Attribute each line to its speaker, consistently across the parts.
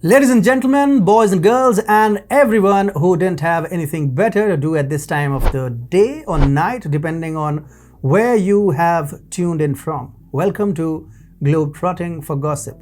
Speaker 1: Ladies and gentlemen, boys and girls, and everyone who didn't have anything better to do at this time of the day or night, depending on where you have tuned in from. Welcome to Globetrotting for Gossip.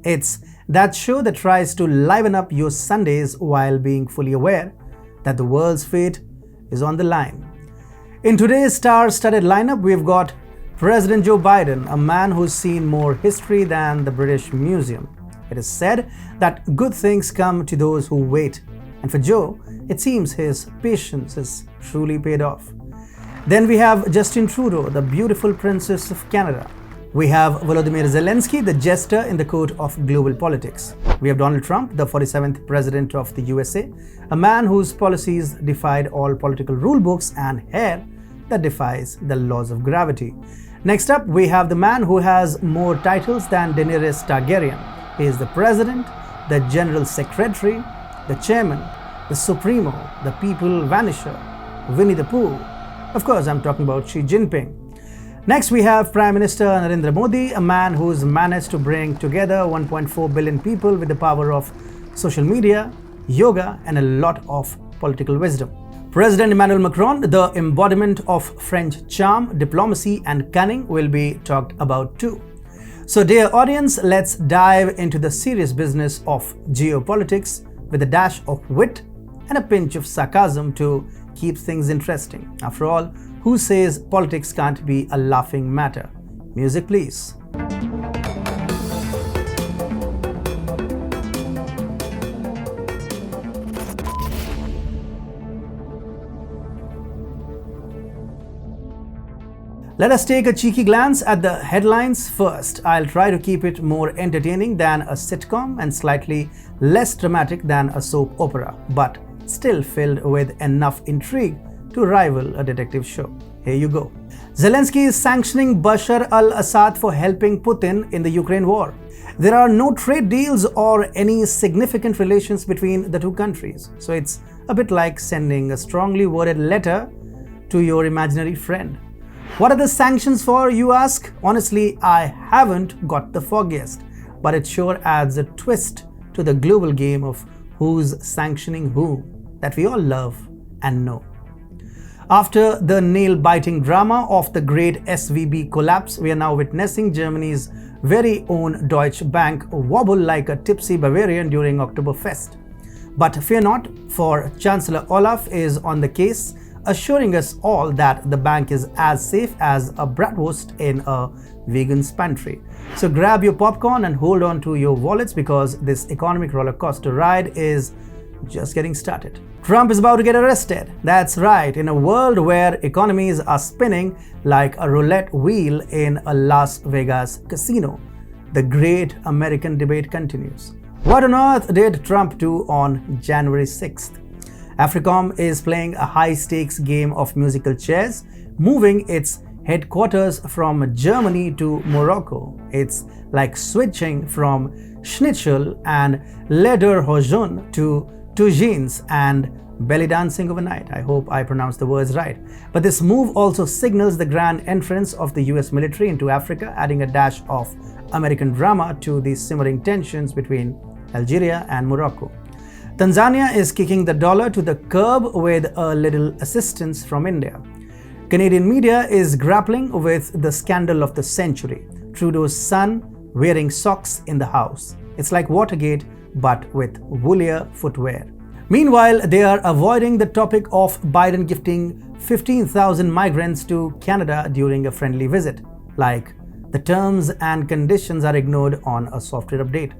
Speaker 1: It's that show that tries to liven up your Sundays while being fully aware that the world's fate is on the line. In today's star-studded lineup, we've got President Joe Biden, a man who's seen more history than the British Museum. It is said that good things come to those who wait, and for Joe, it seems his patience has truly paid off. Then we have Justin Trudeau, the beautiful princess of Canada. We have Volodymyr Zelensky, the jester in the court of global politics. We have Donald Trump, the 47th president of the USA, a man whose policies defied all political rulebooks and hair that defies the laws of gravity. Next up, we have the man who has more titles than Daenerys Targaryen. He is the president, the general secretary, the chairman, the supremo, the people vanisher, Winnie the Pooh. Of course, I'm talking about Xi Jinping. Next, we have Prime Minister Narendra Modi, a man who's managed to bring together 1.4 billion people with the power of social media, yoga, and a lot of political wisdom. President Emmanuel Macron, the embodiment of French charm, diplomacy, and cunning, will be talked about too. So dear audience, let's dive into the serious business of geopolitics with a dash of wit and a pinch of sarcasm to keep things interesting. After all, who says politics can't be a laughing matter? Music please. Let us take a cheeky glance at the headlines first. I'll try to keep it more entertaining than a sitcom and slightly less dramatic than a soap opera, but still filled with enough intrigue to rival a detective show. Here you go. Zelensky is sanctioning Bashar al-Assad for helping Putin in the Ukraine war. There are no trade deals or any significant relations between the two countries, so it's a bit like sending a strongly worded letter to your imaginary friend. What are the sanctions for, you ask? Honestly, I haven't got the foggiest, but it sure adds a twist to the global game of who's sanctioning who that we all love and know. After the nail-biting drama of the great SVB collapse, we are now witnessing Germany's very own Deutsche Bank wobble like a tipsy Bavarian during Oktoberfest. But fear not, for Chancellor Olaf is on the case, assuring us all that the bank is as safe as a bratwurst in a vegan's pantry. So grab your popcorn and hold on to your wallets because this economic roller coaster ride is just getting started. Trump is about to get arrested. That's right, in a world where economies are spinning like a roulette wheel in a Las Vegas casino, the great American debate continues. What on earth did Trump do on January 6th? AFRICOM is playing a high-stakes game of musical chairs, moving its headquarters from Germany to Morocco. It's like switching from schnitzel and lederhosen to jeans and belly dancing overnight. I hope I pronounced the words right. But this move also signals the grand entrance of the US military into Africa, adding a dash of American drama to the simmering tensions between Algeria and Morocco. Tanzania is kicking the dollar to the curb with a little assistance from India. Canadian media is grappling with the scandal of the century, Trudeau's son wearing socks in the house. It's like Watergate, but with woolier footwear. Meanwhile, they are avoiding the topic of Biden gifting 15,000 migrants to Canada during a friendly visit, like the terms and conditions are ignored on a software update.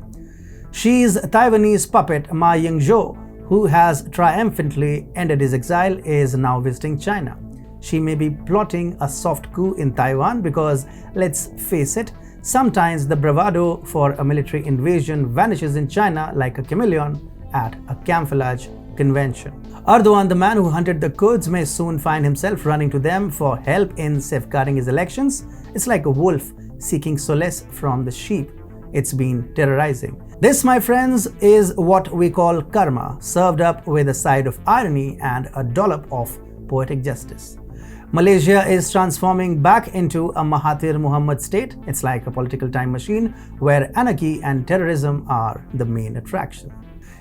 Speaker 1: Xi's Taiwanese puppet Ma Ying-jeou, who has triumphantly ended his exile, is now visiting China. She may be plotting a soft coup in Taiwan because, let's face it, sometimes the bravado for a military invasion vanishes in China like a chameleon at a camouflage convention. Erdogan, the man who hunted the Kurds, may soon find himself running to them for help in safeguarding his elections. It's like a wolf seeking solace from the sheep it's been terrorizing. This, my friends, is what we call karma, served up with a side of irony and a dollop of poetic justice. Malaysia is transforming back into a Mahathir Mohamad state. It's like a political time machine where anarchy and terrorism are the main attraction.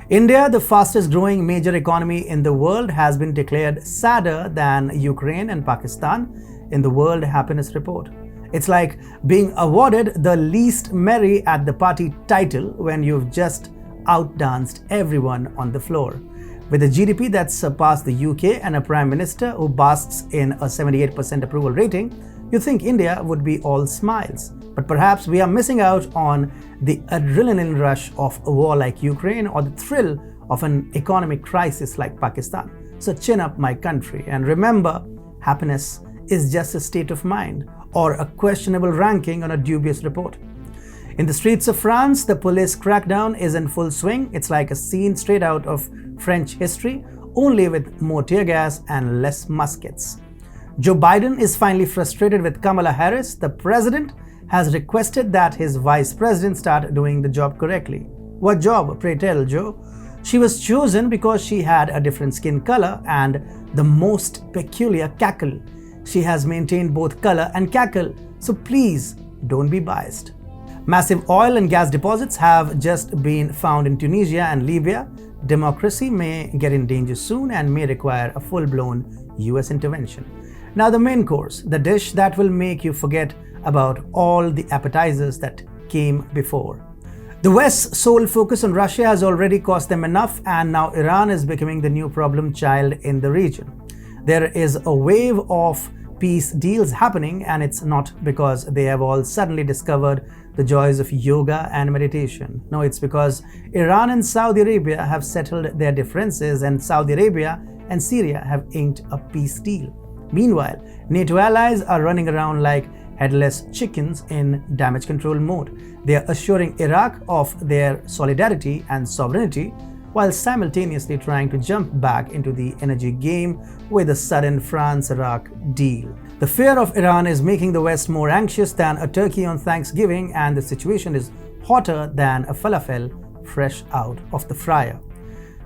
Speaker 1: India, the fastest growing major economy in the world, has been declared sadder than Ukraine and Pakistan in the World Happiness Report. It's like being awarded the least merry at the party title when you've just outdanced everyone on the floor. With a GDP that surpassed the UK and a Prime Minister who basks in a 78% approval rating, you think India would be all smiles. But perhaps we are missing out on the adrenaline rush of a war like Ukraine or the thrill of an economic crisis like Pakistan. So chin up, my country, and remember, happiness is just a state of mind or a questionable ranking on a dubious report. In the streets of France, the police crackdown is in full swing. It's like a scene straight out of French history, only with more tear gas and less muskets. Joe Biden is finally frustrated with Kamala Harris. The president has requested that his vice president start doing the job correctly. What job, pray tell, Joe? She was chosen because she had a different skin color and the most peculiar cackle. She has maintained both color and cackle, so please don't be biased. Massive oil and gas deposits have just been found in Tunisia and Libya. Democracy may get in danger soon and may require a full-blown US intervention. Now the main course, the dish that will make you forget about all the appetizers that came before. The West's sole focus on Russia has already cost them enough, and now Iran is becoming the new problem child in the region. There is a wave of peace deals happening, and it's not because they have all suddenly discovered the joys of yoga and meditation. No, it's because Iran and Saudi Arabia have settled their differences, and Saudi Arabia and Syria have inked a peace deal. Meanwhile, NATO allies are running around like headless chickens in damage control mode. They are assuring Iraq of their solidarity and sovereignty while simultaneously trying to jump back into the energy game with a sudden France-Iraq deal. The fear of Iran is making the West more anxious than a turkey on Thanksgiving, and the situation is hotter than a falafel fresh out of the fryer.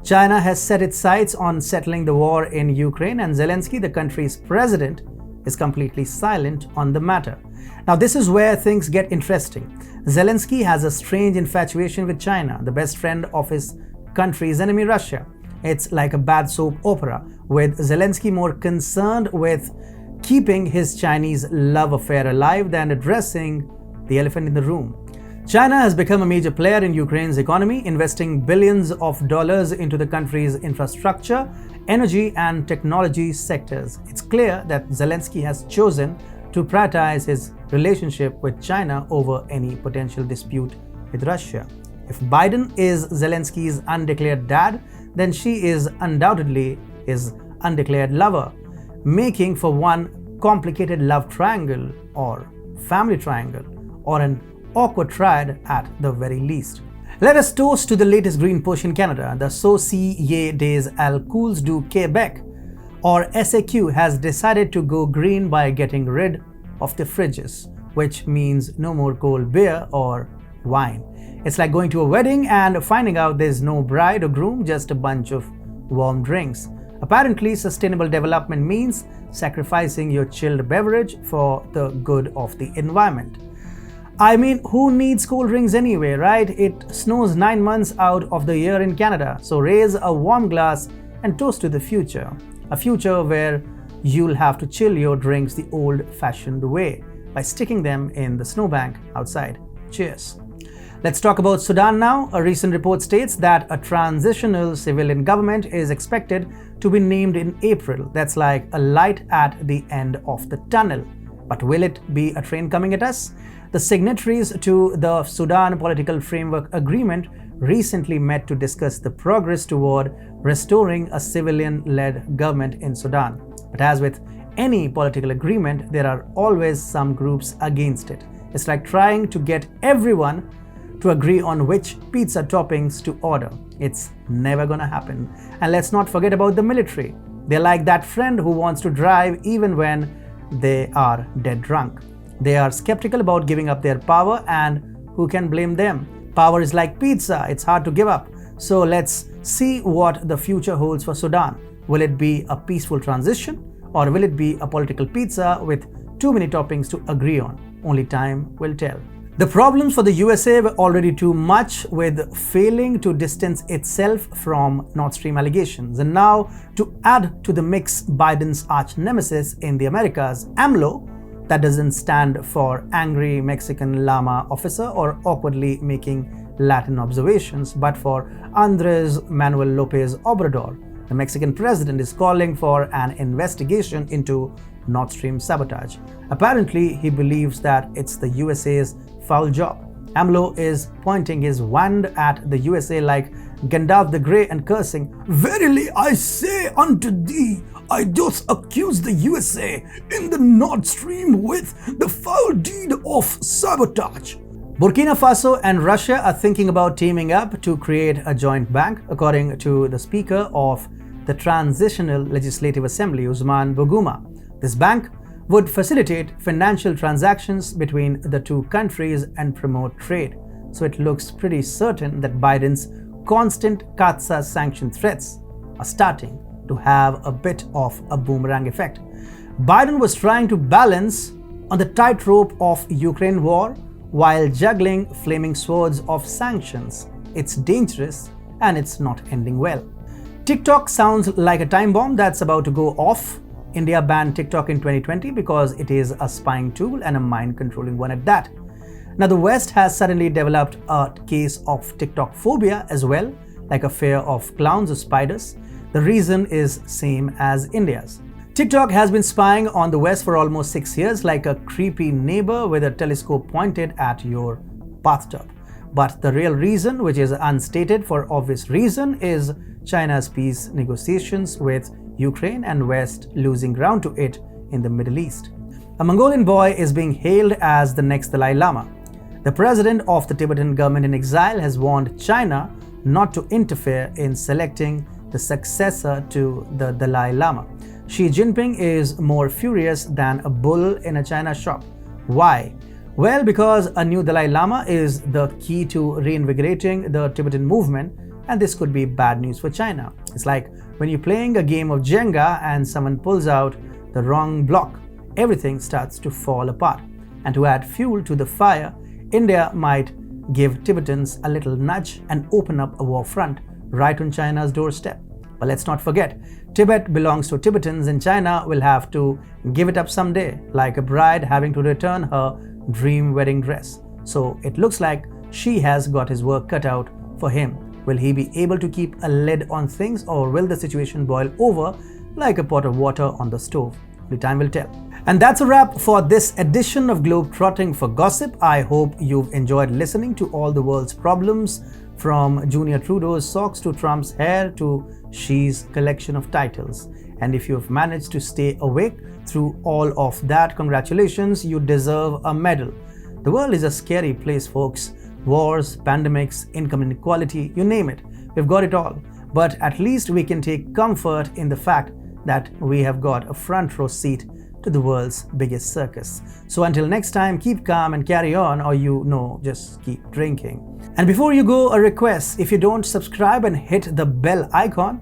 Speaker 1: China has set its sights on settling the war in Ukraine, and Zelensky, the country's president, is completely silent on the matter. Now, this is where things get interesting. Zelensky has a strange infatuation with China, the best friend of his country's enemy, Russia. It's like a bad soap opera, with Zelensky more concerned with keeping his Chinese love affair alive than addressing the elephant in the room. China has become a major player in Ukraine's economy, investing billions of dollars into the country's infrastructure, energy, and technology sectors. It's clear that Zelensky has chosen to prioritize his relationship with China over any potential dispute with Russia. If Biden is Zelensky's undeclared dad, then she is undoubtedly his undeclared lover, making for one complicated love triangle or family triangle or an awkward triad at the very least. Let us toast to the latest green push in Canada. The Société des Alcools du Québec, or SAQ, has decided to go green by getting rid of the fridges, which means no more cold beer or wine. It's like going to a wedding and finding out there's no bride or groom, just a bunch of warm drinks. Apparently, sustainable development means sacrificing your chilled beverage for the good of the environment. I mean, who needs cold drinks anyway, right? It snows 9 months out of the year in Canada, so raise a warm glass and toast to the future. A future where you'll have to chill your drinks the old-fashioned way by sticking them in the snowbank outside. Cheers. Let's talk about Sudan now. A recent report states that a transitional civilian government is expected to be named in April. That's like a light at the end of the tunnel. But will it be a train coming at us? The signatories to the Sudan Political Framework Agreement recently met to discuss the progress toward restoring a civilian-led government in Sudan. But as with any political agreement, there are always some groups against it. It's like trying to get everyone to agree on which pizza toppings to order. It's never gonna happen. And let's not forget about the military. They're like that friend who wants to drive even when they are dead drunk. They are skeptical about giving up their power, and who can blame them? Power is like pizza, it's hard to give up. So let's see what the future holds for Sudan. Will it be a peaceful transition, or will it be a political pizza with too many toppings to agree on? Only time will tell. The problems for the USA were already too much, with failing to distance itself from Nord Stream allegations. And now, to add to the mix, Biden's arch nemesis in the Americas, AMLO, that doesn't stand for Angry Mexican Llama Officer or awkwardly making Latin observations, but for Andres Manuel Lopez Obrador. The Mexican president is calling for an investigation into Nord Stream sabotage. Apparently, he believes that it's the USA's foul job. AMLO is pointing his wand at the USA like Gandalf the Grey and cursing, "Verily I say unto thee, I doth accuse the USA in the Nord Stream with the foul deed of sabotage." Burkina Faso and Russia are thinking about teaming up to create a joint bank, according to the Speaker of the Transitional Legislative Assembly, Ousmane Bougouma. This bank would facilitate financial transactions between the two countries and promote trade. So it looks pretty certain that Biden's constant CAATSA sanction threats are starting to have a bit of a boomerang effect. Biden was trying to balance on the tightrope of Ukraine war while juggling flaming swords of sanctions. It's dangerous and it's not ending well. TikTok sounds like a time bomb that's about to go off. India banned TikTok in 2020 because it is a spying tool and a mind-controlling one at that. Now the West has suddenly developed a case of TikTok phobia as well, like a fear of clowns or spiders. The reason is same as India's. TikTok has been spying on the West for almost 6 years, like a creepy neighbor with a telescope pointed at your bathtub. But the real reason, which is unstated for obvious reason, is China's peace negotiations with Ukraine and West losing ground to it in the Middle East. A Mongolian boy is being hailed as the next Dalai Lama. The president of the Tibetan government in exile has warned China not to interfere in selecting the successor to the Dalai Lama. Xi Jinping is more furious than a bull in a china shop. Why? Well, because a new Dalai Lama is the key to reinvigorating the Tibetan movement, and this could be bad news for China. It's like when you're playing a game of Jenga and someone pulls out the wrong block, everything starts to fall apart. And to add fuel to the fire, India might give Tibetans a little nudge and open up a war front right on China's doorstep. But let's not forget, Tibet belongs to Tibetans and China will have to give it up someday, like a bride having to return her dream wedding dress. So it looks like Xi has got his work cut out for him. Will he be able to keep a lid on things, or will the situation boil over like a pot of water on the stove? Only time will tell. And that's a wrap for this edition of Globetrotting for Gossip. I hope you've enjoyed listening to all the world's problems, from Junior Trudeau's socks to Trump's hair to Xi's collection of titles. And if you've managed to stay awake through all of that, congratulations, you deserve a medal. The world is a scary place, folks. Wars, pandemics, income inequality, you name it. We've got it all. But at least we can take comfort in the fact that we have got a front row seat to the world's biggest circus. So until next time, keep calm and carry on, or just keep drinking. And before you go, a request: if you don't subscribe and hit the bell icon,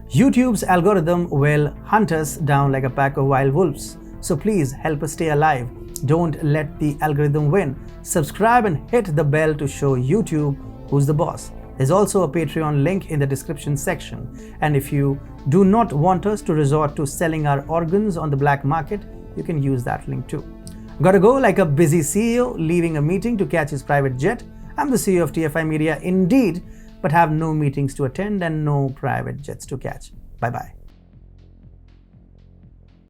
Speaker 1: YouTube's algorithm will hunt us down like a pack of wild wolves. So please help us stay alive. Don't let the algorithm win. Subscribe and hit the bell to show YouTube who's the boss. There's also a Patreon link in the description section. And if you do not want us to resort to selling our organs on the black market, you can use that link too. Gotta go like a busy CEO leaving a meeting to catch his private jet. I'm the CEO of TFI Media indeed, but have no meetings to attend and no private jets to catch. Bye-bye.